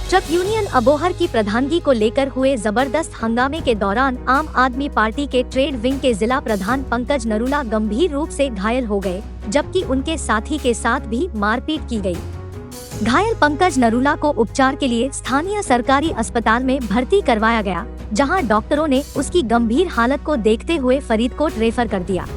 Truck union Abohar की प्रधानगी को लेकर हुए जबरदस्त हंगामे के दौरान आम आदमी पार्टी के ट्रेड विंग के जिला प्रधान पंकज नरूला गंभीर रूप से घायल हो गए, जबकि उनके साथी के साथ भी मारपीट की गई। घायल पंकज नरूला को उपचार के लिए स्थानीय सरकारी अस्पताल में भर्ती करवाया गया, जहां डॉक्टरों ने उसकी गंभीर हालत को देखते हुए फरीदकोट रेफर कर दिया।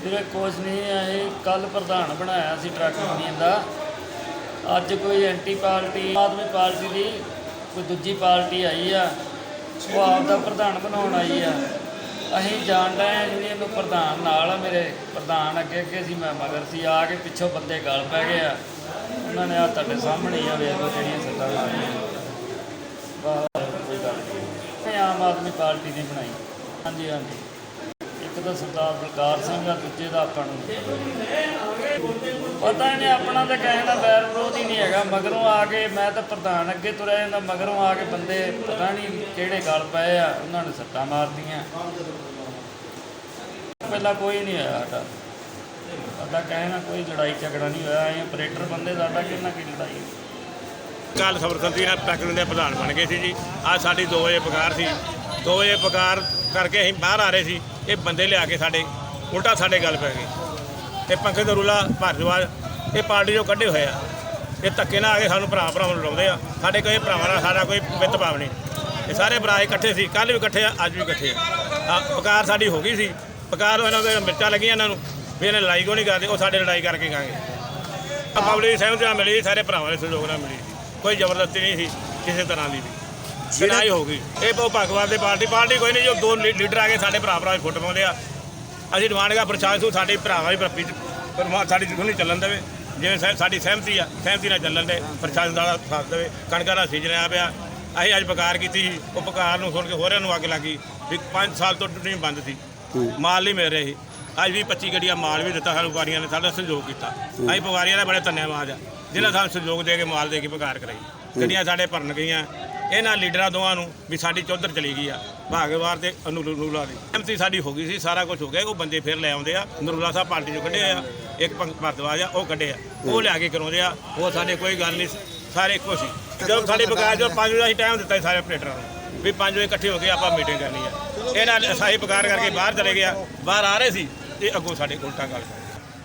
ਵੀਰੇ ਕੁਛ ਨਹੀਂ ਹੈ, ਕੱਲ ਪ੍ਰਧਾਨ ਬਣਾਇਆ ਸੀ ਟਰੱਕ ਯੂਨੀਅਨ ਦਾ। ਅੱਜ ਕੋਈ ਐਂਟੀ ਪਾਰਟੀ ਆਦਮੀ ਪਾਰਟੀ ਦੀ ਕੋਈ ਦੂਜੀ ਪਾਰਟੀ ਆਈ ਆ, ਉਹ ਆਪ ਦਾ ਪ੍ਰਧਾਨ ਬਣਾਉਣ ਆਈ ਆ। ਅਸੀਂ ਜਾਣ ਰਹੇ ਹਾਂ ਯੂਨੀਅਨ ਨੂੰ, ਪ੍ਰਧਾਨ ਨਾਲ ਆ, ਮੇਰੇ ਪ੍ਰਧਾਨ ਅੱਗੇ ਸੀ, ਮੈਂ ਮਗਰ ਸੀ। ਆ ਕੇ ਪਿੱਛੋਂ ਬੰਦੇ ਗਲ ਪੈ ਗਏ ਆ, ਉਹਨਾਂ ਨੇ ਆ ਤੁਹਾਡੇ ਸਾਹਮਣੇ ਹੀ ਆ ਵੇਖ ਲਓ ਜਿਹੜੀਆਂ ਸੱਟਾਂ ਲਾਈਆਂ। ਕੋਈ ਗੱਲ ਨਹੀਂ, ਆਮ ਆਦਮੀ ਪਾਰਟੀ ਦੀ ਬਣਾਈ। ਹਾਂਜੀ ਹਾਂਜੀ, ਇੱਕ ਤਾਂ ਸਰਦਾਰ ਬਲਕਾਰ ਸਿੰਘ ਆ, ਦੂਜੇ ਦਾ ਆਪਾਂ ਨੂੰ ਪਤਾ ਹੀ ਨਹੀਂ। ਆਪਣਾ ਤਾਂ ਕਿਸੇ ਦਾ ਵੈਰ ਵਿਰੋਧ ਹੀ ਨਹੀਂ ਹੈਗਾ। ਮਗਰੋਂ ਆ ਕੇ ਮੈਂ ਤਾਂ ਪ੍ਰਧਾਨ ਅੱਗੇ ਤੁਰਿਆ ਜਾਂਦਾ, ਮਗਰੋਂ ਆ ਕੇ ਬੰਦੇ ਪਤਾ ਨਹੀਂ ਕਿਹੜੇ ਗੱਲ ਪਏ ਆ, ਉਹਨਾਂ ਨੇ ਸੱਟਾਂ ਮਾਰਦੀਆਂ। ਪਹਿਲਾਂ ਕੋਈ ਨਹੀਂ ਹੋਇਆ ਸਾਡਾ ਕਿਸੇ ਨਾਲ ਕੋਈ ਲੜਾਈ ਝਗੜਾ ਨਹੀਂ ਹੋਇਆ। ਅਸੀਂ ਆਪਰੇਟਰ ਬੰਦੇ, ਸਾਡਾ ਕਿੰਨਾ ਕੀ ਲੜਾਈ। ਕੱਲ੍ਹ ਸਰਬਸੰਮਤੀ ਨਾਲ ਟਰੱਕ ਦੇ ਪ੍ਰਧਾਨ ਬਣ ਗਏ ਸੀ ਜੀ। ਅੱਜ ਸਾਡੀ 2 ਵਜੇ ਪਗਾਰ ਸੀ। 2 ਵਜੇ ਪਗਾਰ ਕਰਕੇ ਅਸੀਂ ਬਾਹਰ ਆ ਰਹੇ ਸੀ, ਇਹ ਬੰਦੇ ਲਿਆ ਕੇ ਸਾਡੇ ਉਲਟਾ ਸਾਡੇ ਗੱਲ ਪੈ ਗਈ। ਇਹ ਪੰਕਜ ਨਰੂਲਾ ਭਾਰਦਵਾਜ ਇਹ ਪਾਰਟੀ 'ਚੋਂ ਕੱਢੇ ਹੋਏ ਆ। ਇਹ ਧੱਕੇ ਨਾਲ ਆ ਕੇ ਸਾਨੂੰ ਭਰਾ ਨੂੰ ਲੜਾਉਂਦੇ ਆ। ਸਾਡੇ ਕੋਈ ਭਰਾਵਾਂ ਨਾਲ ਸਾਡਾ ਕੋਈ ਮਿੱਤ ਭਾਵ ਨਹੀਂ। ਇਹ ਸਾਰੇ ਭਰਾ ਇਕੱਠੇ ਸੀ, ਕੱਲ੍ਹ ਵੀ ਇਕੱਠੇ ਆ, ਅੱਜ ਵੀ ਇਕੱਠੇ ਆ। ਪਗਾਰ ਸਾਡੀ ਹੋ ਗਈ ਸੀ। ਪਗਾਰ ਇਹਨਾਂ ਦੇ ਮਿਰਚਾਂ ਲੱਗੀਆਂ ਇਹਨਾਂ ਨੂੰ ਵੀ ਇਹਨੇ ਲੜਾਈ ਕਿਉਂ ਨਹੀਂ ਕਰਦੇ, ਉਹ ਸਾਡੇ ਲੜਾਈ ਕਰਕੇ ਗਾਂਗੇ। ਪਬਲਿਕ ਦੀ ਸਹਿਮਤੀ ਨਾਲ ਮਿਲੀ, ਸਾਰੇ ਭਰਾਵਾਂ ਦੇ ਸਹਿਯੋਗ ਨਾਲ ਮਿਲੀ। ਕੋਈ ਜ਼ਬਰਦਸਤੀ ਨਹੀਂ ਸੀ ਕਿਸੇ ਤਰ੍ਹਾਂ ਦੀ ਵੀ। ਲੜਾਈ ਹੋ ਗਈ। ਇਹ ਭਗਵਾਨ ਦੀ ਪਾਰਟੀ ਕੋਈ ਨਹੀਂ। ਜੋ 2 ਲੀਡਰ ਆ ਕੇ ਸਾਡੇ ਭਰਾ ਫੁੱਟ ਪਾਉਂਦੇ ਆ। ਅਸੀਂ ਡਿਮਾਂਡ ਕਰ ਪ੍ਰਸ਼ਾਸਨ ਸਾਡੇ ਭਰਾਵਾਂ ਦੀ ਪ੍ਰਤੀ ਸਾਡੀ ਨਹੀਂ ਚੱਲਣ ਦੇਵੇ। ਜਿਵੇਂ ਸਾਡੀ ਸਹਿਮਤੀ ਨਾਲ ਚੱਲਣ ਦੇ, ਪ੍ਰਸ਼ਾਸਨ ਦਾ ਸਾਥ ਦੇਵੇ। ਕਣਕਾਂ ਦਾ ਸੀਜ਼ਨ ਆਇਆ ਪਿਆ। ਅਸੀਂ ਅੱਜ ਪਕਾਰ ਕੀਤੀ ਸੀ, ਉਹ ਪਕਾਰ ਨੂੰ ਸੁਣ ਕੇ ਹੋਰਿਆਂ ਨੂੰ ਅੱਗ ਲੱਗੀ ਵੀ 5 ਸਾਲ ਤੋਂ ਟੁੱਟਣੀ ਬੰਦ ਸੀ, ਮਾਲ ਨਹੀਂ ਮਿਲ ਰਿਹਾ ਸੀ। ਅੱਜ ਵੀ 25 ਗੱਡੀਆਂ ਮਾਲ ਵੀ ਦਿੱਤਾ ਸਾਨੂੰ। ਵਪਾਰੀਆਂ ਨੇ ਸਾਡਾ ਸਹਿਯੋਗ ਕੀਤਾ। ਅਸੀਂ ਵਪਾਰੀਆਂ ਦਾ ਬੜੇ ਧੰਨਵਾਦ ਆ ਜਿਹਨਾਂ ਸਾਨੂੰ ਸਹਿਯੋਗ ਦੇ ਕੇ ਮਾਲ ਦੇ ਕੇ ਪਕਾਰ ਕਰਾਈ। ਗੱਡੀਆਂ ਸਾਡੇ ਭਰਨ ਗਈਆਂ। ਇਹਨਾਂ ਲੀਡਰਾਂ ਦੋਵਾਂ ਨੂੰ ਵੀ ਸਾਡੀ ਚੌਧਰ ਚਲੀ ਗਈ ਆ, ਭਾਗਵਾਰ ਤੇ ਨਰੂਲਾ ਦੀ ਸਹਿਮਤੀ ਸਾਡੀ ਹੋ ਗਈ ਸੀ। ਸਾਰਾ ਕੁਝ ਹੋ ਗਿਆ। ਉਹ ਬੰਦੇ ਫਿਰ ਲੈ ਆਉਂਦੇ ਆ। ਨਰੂਲਾ ਸਾਹਿਬ ਪਾਰਟੀ 'ਚੋਂ ਕੱਢੇ ਆ, ਇੱਕ ਭਾਰਦਵਾਜ ਆ ਉਹ ਕੱਢੇ ਆ, ਉਹ ਲਿਆ ਕੇ ਕਰਾਉਂਦੇ ਆ। ਉਹ ਸਾਡੇ ਕੋਈ ਗੱਲ ਨਹੀਂ, ਸਾਰੇ ਇੱਕੋ ਸੀ। ਜਦੋਂ ਸਾਡੀ ਪਕਾਰ ਜੋ 5 ਵਜੇ ਅਸੀਂ ਟਾਈਮ ਦਿੱਤਾ ਸੀ ਸਾਰੇ ਆਪਰੇਟਰਾਂ ਨੂੰ ਵੀ 5 ਵਜੇ ਇਕੱਠੇ ਹੋ ਕੇ ਆਪਾਂ ਮੀਟਿੰਗ ਕਰਨੀ ਆ। ਇਹਨਾਂ ਨੇ ਸਾਈ ਪਕਾਰ ਕਰਕੇ ਬਾਹਰ ਚਲੇ ਗਿਆ। ਬਾਹਰ ਆ ਰਹੇ ਸੀ ਤੇ ਅੱਗੋਂ ਸਾਡੇ ਉਲਟਾ ਗੱਲ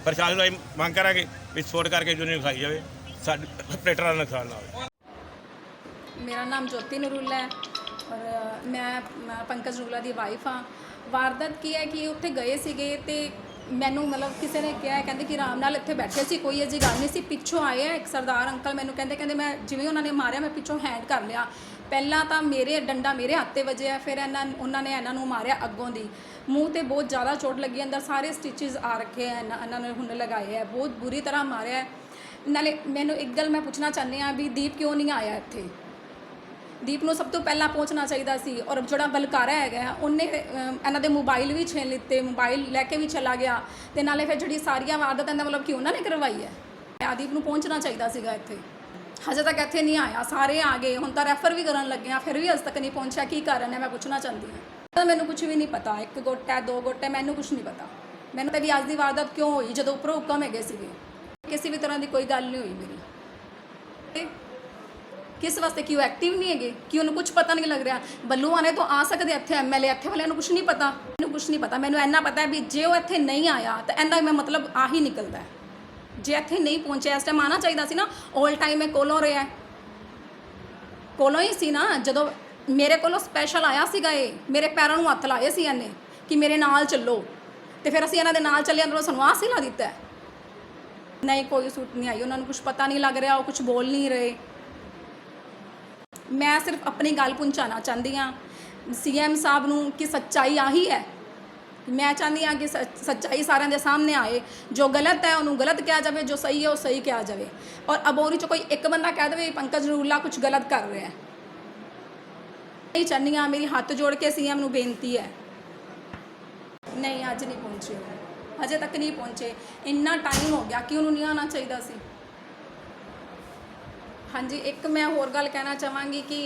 ਪ੍ਰਸ਼ਾਸਨ ਨੂੰ ਅਸੀਂ ਮੰਗ ਕਰਾਂਗੇ ਵੀ ਸਪੋਰਟ ਕਰਕੇ ਯੂਨੀਅਨ ਖਾਈ ਜਾਵੇ, ਸਾਡੇ ਆਪਰੇਟਰਾਂ ਦਾ ਨੁਕਸਾਨ ਨਾ ਹੋਵੇ। मेरा नाम ज्योति नरूला है और मैं पंकज नरूला की वाइफ हाँ। वारदात की है कि उत्थे गए सीगे ते मैनू मतलब किसी ने कहा कहते कि आराम नाल इत्थे बैठे सी, कोई अजी गल नहीं सी। पिछों आए एक सरदार अंकल मैनू कहते मैं जिवें उन्होंने मारिया मैं पिछों हैंड कर लिया। पहला तो मेरे डंडा मेरे हत्थ ते वजिया, फिर उन्होंने इन्हों मारिया अगों दी। मूँह ते बहुत ज़्यादा चोट लगी, अंदर सारे स्टिचेस आ रखे हैं, इन्होंने हुण लगाए है। बहुत बुरी तरह मारिया है। नाले मैनू एक गल मैं पूछना चाहती हाँ भी दीप क्यों नहीं आया इत्थे? दीप ਨੂੰ ਸਭ ਤੋਂ ਪਹਿਲਾਂ ਪਹੁੰਚਣਾ ਚਾਹੀਦਾ ਸੀ। ਔਰ ਜਿਹੜਾ ਬਲਕਾਰਾ ਹੈਗਾ ਉਹਨੇ ਇਹਨਾਂ ਦੇ ਮੋਬਾਈਲ ਵੀ ਛੀਨ ਲਿੱਤੇ, ਮੋਬਾਈਲ ਲੈ ਕੇ ਵੀ ਚਲਾ ਗਿਆ। ਤੇ ਨਾਲੇ ਫਿਰ ਜਿਹੜੀ ਸਾਰੀਆਂ ਵਾਰਦਾਤਾਂ ਦਾ ਮਤਲਬ ਕਿ ਉਹਨਾਂ ਨੇ ਕਰਵਾਈ ਹੈ। ਆਦੀਪ ਨੂੰ ਪਹੁੰਚਣਾ ਚਾਹੀਦਾ ਸੀਗਾ ਇੱਥੇ, ਹਜੇ ਤੱਕ ਇੱਥੇ ਨਹੀਂ ਆਇਆ। ਸਾਰੇ ਆ ਗਏ, ਹੁਣ ਤਾਂ ਰੈਫਰ ਵੀ ਕਰਨ ਲੱਗੇ ਆ, ਫਿਰ ਵੀ ਅਜੇ ਤੱਕ ਨਹੀਂ ਪਹੁੰਚਿਆ। ਕੀ ਕਾਰਨ ਹੈ ਮੈਂ ਪੁੱਛਣਾ ਚਾਹੁੰਦੀ ਹਾਂ। ਮੈਨੂੰ ਕੁਝ ਵੀ ਨਹੀਂ ਪਤਾ। 1 ਗੁੱਟ ਹੈ 2 ਗੁੱਟ ਹੈ ਮੈਨੂੰ ਕੁਝ ਨਹੀਂ ਪਤਾ। ਮੈਨੂੰ ਤਾਂ ਵੀ ਅੱਜ ਦੀ ਵਾਰਦਾਤ ਕਿਉਂ ਹੋਈ ਜਦੋਂ ਉੱਪਰੋਂ ਹੁਕਮ ਹੈਗੇ ਸੀਗੇ। ਕਿਸੇ ਵੀ ਤਰ੍ਹਾਂ ਦੀ ਕੋਈ ਗੱਲ ਨਹੀਂ ਹੋਈ ਮੇਰੀ। किस वास्ते क्यों एक्टिव नहीं है कि उन्होंने कुछ पता नहीं लग रहा। बल्लू आने तो आ सकते इतने MLA, इतने वाले कुछ नहीं पता। मैंने कुछ नहीं पता। मैंने इन्ना पता है भी जे वो इतने नहीं आया तो इनका मैं मतलब आ ही निकलता है। जे इतने नहीं पहुँचे इस टाइम आना चाहिए सी ना। ऑल टाइम मैं कोलों रहा कोलों ही सी ना। जो मेरे को स्पैशल आया सीगा, ये मेरे पैरों में हत्थ लाए सी इन्हें कि मेरे नाल चलो, तो फिर असीं इन्हां दे नाल चले अंदरों सानूं आह सिला दिता है। नहीं कोई सूट नहीं आई, उन्होंने कुछ पता नहीं लग रहा, वो कुछ बोल नहीं रहे। मैं सिर्फ अपनी गल पहुँचाना चाहती हाँ CM साहब नूं कि सच्चाई आही है मैं चाहती हाँ कि सच्चाई सारे के सामने आए, जो गलत है उन्होंने गलत किया जाए, जो सही है वो सही किया जाए। और अबोरी चो कोई एक बंदा कह दे पंकज नरूला कुछ गलत कर रहा है, नहीं चाहती हाँ, मेरी हाथ जोड़ के सीएम नूं बेनती है। नहीं अज नहीं पहुँचे, अजे तक नहीं पहुँचे, इन्ना टाइम हो गया कि उन्होंने नहीं आना चाहिए सी। हाँ जी, एक मैं होर गल कहना चाहांगी कि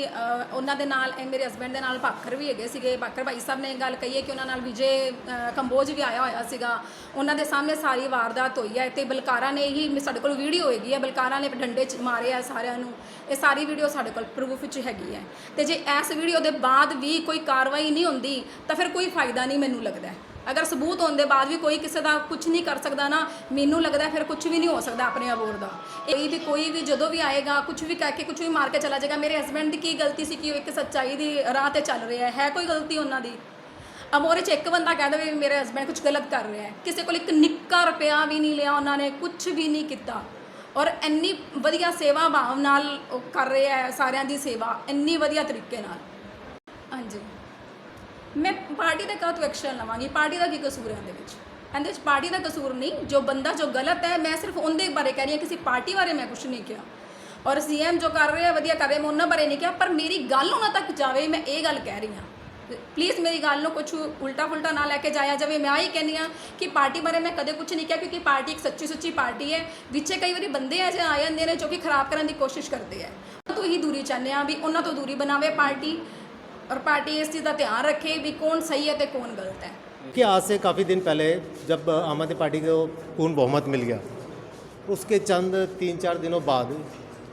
उन्होंने नाल मेरे हसबैंड के नाल भाखर भी है सीगे। भाखर भाई साहब ने गल कही है कि उन्होंने विजय कंबोज भी आया होया सीगा, उन्होंने सामने सारी वारदात हुई है। तो बलकारा ने ही साढ़े कोल वीडियो हैगी है, बलकारा ने डंडे मारे है सारिਆਂ ਨੂੰ, ये सारी वीडियो साढ़े कोल प्रूफ च हैगी है। तो जे इस वीडियो के बाद भी कोई कार्रवाई नहीं होंदी तो फिर कोई फायदा नहीं मैनू लगता है। अगर सबूत होने के बाद भी कोई किसी का कुछ नहीं कर सकता ना, मैनू लगता फिर कुछ भी नहीं हो सकता अपने अबोर का। कोई भी जो भी आएगा कुछ भी कह के कुछ भी मार के चला जाएगा। मेरे हसबैंड की गलती सी कि एक सच्चाई की राह पर चल रहा है कोई गलती उन्होंने। अबोरे च एक बंदा कह दे मेरे हसबैंड कुछ गलत कर रहा है, किसी को एक निक्का रुपया भी नहीं लिया उन्होंने, कुछ भी नहीं किया। और इन्नी वधिया सेवा भाव नाल कर रहे हैं, सारिਆਂ ਦੀ सेवा इन्नी वधिया तरीके नाल। हाँ जी, मैं पार्टी का तो एक्शन लवांगी, पार्टी का की कसूर है ਇਹਦੇ पार्टी का कसूर नहीं, जो बंदा जो गलत है मैं सिर्फ उनके बारे कह रही हूँ, किसी पार्टी बारे मैं कुछ नहीं किया। और सीएम जो कर रहे हैं वधिया कर रहे हैं, मैं उन्होंने बारे नहीं किया, पर मेरी गल उन्होंने तक जाए मैं ये गल कह रही हाँ। प्लीज़ मेरी गल कुछ उल्टा फुलटा ना लैके जाया जाए। मैं ही कहनी हाँ कि पार्टी बारे मैं कदे कुछ नहीं किया, क्योंकि पार्टी एक सच्ची सुच्ची पार्टी है। विचे कई बार बंदे ऐसे आ जाते हैं जो कि खराब करने की कोशिश करते हैं, तो ही दूरी चाहते हैं भी उन्होंने तो दूरी बनावे पार्टी, और पार्टी इस चीज़ का ध्यान रखे भी कौन सही है तो कौन गलत है। कि आज से काफ़ी दिन पहले जब आम आदमी पार्टी को पूर्ण बहुमत मिल गया, उसके चंद 3-4 दिनों बाद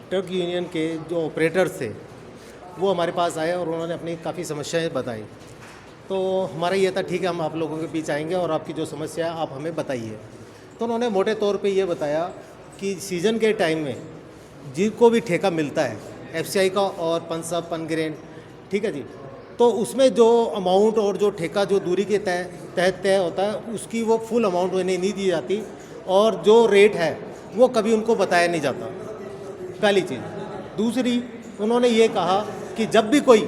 ट्रक यूनियन के जो ऑपरेटर्स थे वो हमारे पास आए और उन्होंने अपनी काफ़ी समस्याएं बताई। तो हमारा ये था ठीक है हम आप लोगों के बीच आएंगे और आपकी जो समस्या है आप हमें बताइए। तो उन्होंने मोटे तौर पे ये बताया कि सीज़न के टाइम में जिनको भी ठेका मिलता है एफसीआई का और पंसब पनग्रेन, ठीक है जी, तो उसमें जो अमाउंट और जो ठेका जो दूरी के तहत तय होता है उसकी वो फुल अमाउंट उन्हें नहीं दी जाती, और जो रेट है वो कभी उनको बताया नहीं जाता, पहली चीज़। दूसरी उन्होंने ये कहा कि जब भी कोई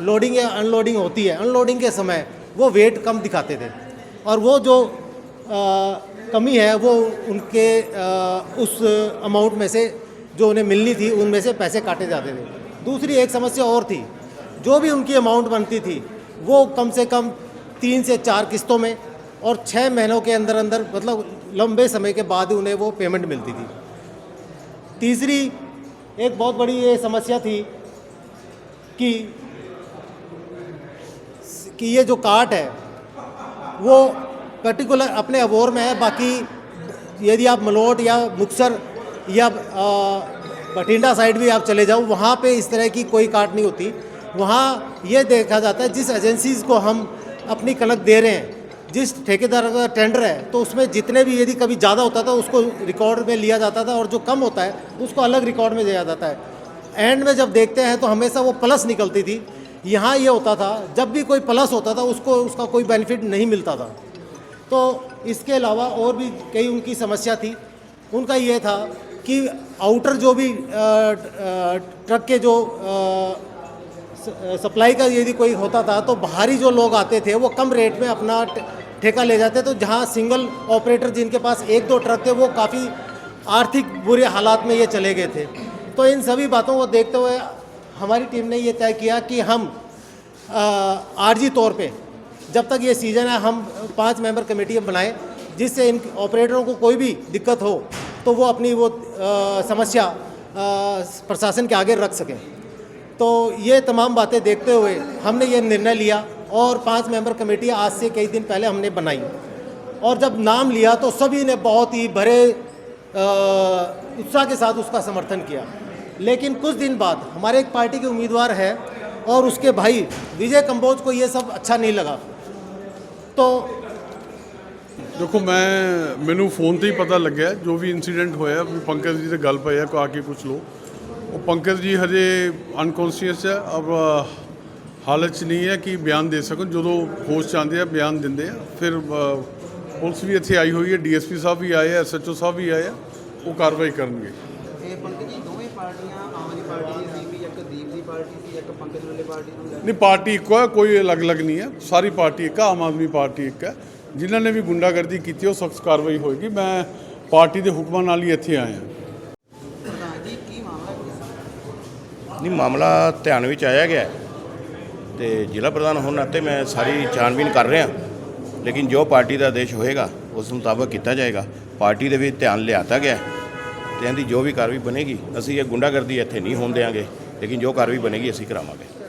लोडिंग या अनलोडिंग होती है, अनलोडिंग के समय वो वेट कम दिखाते थे, और वो जो कमी है वो उनके उस अमाउंट में से जो उन्हें मिलनी थी उनमें से पैसे काटे जाते थे। दूसरी एक समस्या और थी, जो भी उनकी अमाउंट बनती थी वो कम से कम 3 से 4 किस्तों में और 6 महीनों के अंदर अंदर, मतलब लंबे समय के बाद उन्हें वो पेमेंट मिलती थी। तीसरी एक बहुत बड़ी ये समस्या थी कि ये जो काट है वो पर्टिकुलर अपने अबोर में है, बाकी यदि आप मलोट या मुक्तसर या बठिंडा साइड भी आप चले जाओ वहाँ पे इस तरह की कोई काट नहीं होती। वहाँ ये देखा जाता है जिस एजेंसीज़ को हम अपनी कनक दे रहे हैं, जिस ठेकेदार का टेंडर है, तो उसमें जितने भी यदि कभी ज़्यादा होता था उसको रिकॉर्ड में लिया जाता था और जो कम होता है उसको अलग रिकॉर्ड में दिया जाता है। एंड में जब देखते हैं तो हमेशा वो प्लस निकलती थी। यहाँ ये होता था जब भी कोई प्लस होता था उसको उसका कोई बेनिफिट नहीं मिलता था। तो इसके अलावा और भी कई उनकी समस्या थी। उनका ये था कि आउटर जो भी ट्रक के जो सप्लाई का यदि कोई होता था तो बाहरी जो लोग आते थे वो कम रेट में अपना ठेका ले जाते, तो जहाँ सिंगल ऑपरेटर जिनके पास 1-2 ट्रक थे वो काफ़ी आर्थिक बुरे हालात में ये चले गए थे। तो इन सभी बातों को देखते हुए हमारी टीम ने ये तय किया कि हम आरजी तौर पे जब तक ये सीज़न है हम 5 मेंबर कमेटी बनाएं, जिससे इन ऑपरेटरों को कोई भी दिक्कत हो तो वो अपनी वो समस्या प्रशासन के आगे रख सकें। तो ये तमाम बातें देखते हुए हमने ये निर्णय लिया और 5 मेंबर कमेटी आज से कई दिन पहले हमने बनाई, और जब नाम लिया तो सभी ने बहुत ही भरे उत्साह के साथ उसका समर्थन किया। लेकिन कुछ दिन बाद हमारे एक पार्टी के उम्मीदवार है और उसके भाई विजय कंबोज को ये सब अच्छा नहीं लगा। तो देखो मैनू फोन ਤੇ ਹੀ पता लग्या जो भी इंसीडेंट होया भी पंकज जी से गल पई है आके कुछ लोग, वो पंकज जी हजे अनकॉन्शियस है, अब हालत च नहीं है कि बयान दे सकन। जो होश च आते हैं बयान देंगे फिर पुलिस भी इत्थे आई हुई है, DSP साहब भी आए हैं, SHO साहब भी आए हैं, वो कार्रवाई करेंगे। पंकज जी दोवें पार्टियां आम आदमी पार्टी दी ਸੀ, ਇੱਕ ਦੀਪ ਦੀ ਪਾਰਟੀ ਸੀ, ਇੱਕ ਪੰਕਜ ਵਾਲੇ ਪਾਰਟੀ नहीं पार्टी इको है, कोई अलग अलग नहीं है, सारी पार्टी एक है, आम आदमी पार्टी एक है। जिन्होंने भी गुंडागर्दी की वो सख्त कार्रवाई होएगी। मैं पार्टी के हुक्मां नाल ही इत्थे आया। नहीं मामला ध्यान ਵਿੱਚ ਆਇਆ ਗਿਆ ਤੇ ਜ਼ਿਲ੍ਹਾ ਪ੍ਰਧਾਨ ਹੋਣ ਨਾਤੇ ਮੈਂ ਸਾਰੀ ਛਾਣਬੀਨ ਕਰ ਰਿਹਾ, ਲੇਕਿਨ ਜੋ ਪਾਰਟੀ ਦਾ ਆਦੇਸ਼ ਹੋਏਗਾ ਉਸ ਮੁਤਾਬਕ ਕੀਤਾ ਜਾਏਗਾ। ਪਾਰਟੀ ਦੇ ਵਿੱਚ ਧਿਆਨ ਲਿਆਤਾ ਗਿਆ ਤੇ ਇਹਦੀ ਜੋ ਵੀ ਕਾਰਵਾਈ ਬਣੇਗੀ, ਅਸੀਂ ਇਹ ਗੁੰਡਾਗਰਦੀ ਇੱਥੇ ਨਹੀਂ ਹੋਣ ਦੇਵਾਂਗੇ, ਲੇਕਿਨ ਜੋ ਕਾਰਵਾਈ ਬਣੇਗੀ ਅਸੀਂ ਕਰਾਵਾਂਗੇ।